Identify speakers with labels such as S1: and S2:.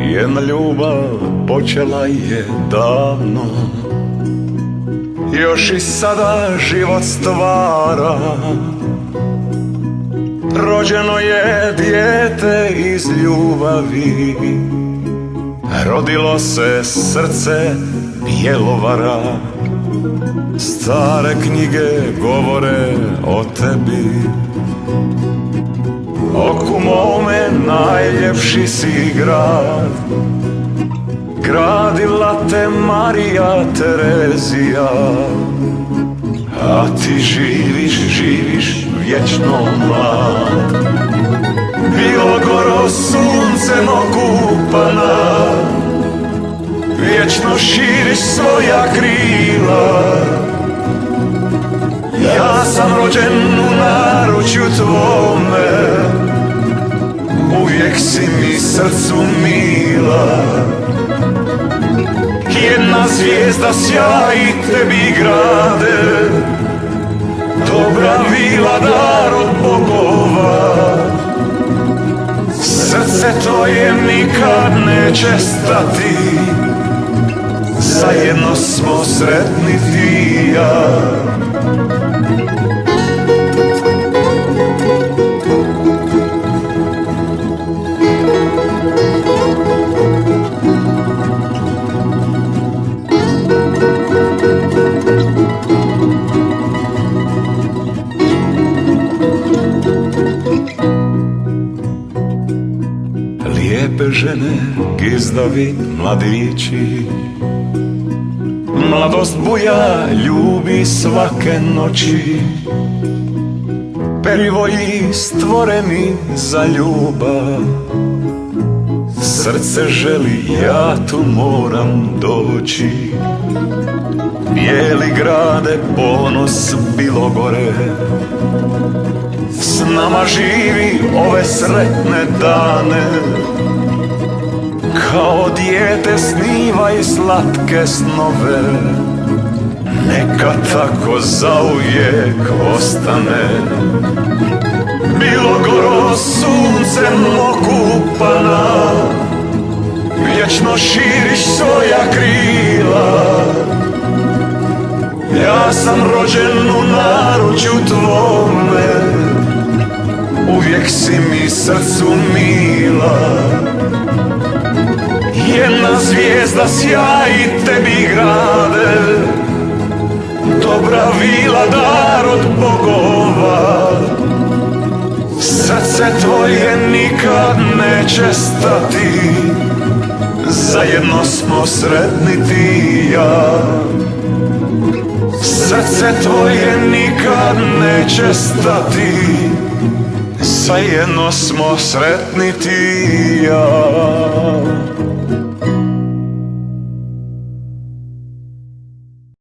S1: Jedna ljubav počela je davno, još i sada život stvara. Rođeno je dijete iz ljubavi, rodilo se srce Bjelovara. Stare knjige govore o tebi, oku mome najljepši si grad. Gradila te Marija Terezija, a ti živiš vječno mlad. Bilogoro suncem okupana, vječno širiš svoja krila. Ja sam rođen u naručju tvome, uvijek si mi srcu mila. Jedna zvijezda sjaji tebi grade, dobra vila dar od bogova. Srce tvoje nikad neće stati, zajedno smo sretni ti i ja. Lijepe žene, gizdavi, mladići, mladost buja, ljubi svake noći. Perivoji stvoreni za ljubav, srce želi, ja tu moram doći. Bijeli grade, ponos Bilogore, s nama živi ove sretne dane. Kao dijete snivaj slatke snove, neka tako zauvijek ostane. Bilogoro suncem okupana, vječno širiš svoja krila. Ja sam rođen u naručju tvome, uvijek si mi srcu mila. Jedna zvijezda sjaji tebi grade, dobra vila dar od bogova. Srce tvoje nikad neće stati, zajedno smo sretni ti i ja. Srce tvoje nikad neće stati, zajedno smo sretni ti i ja.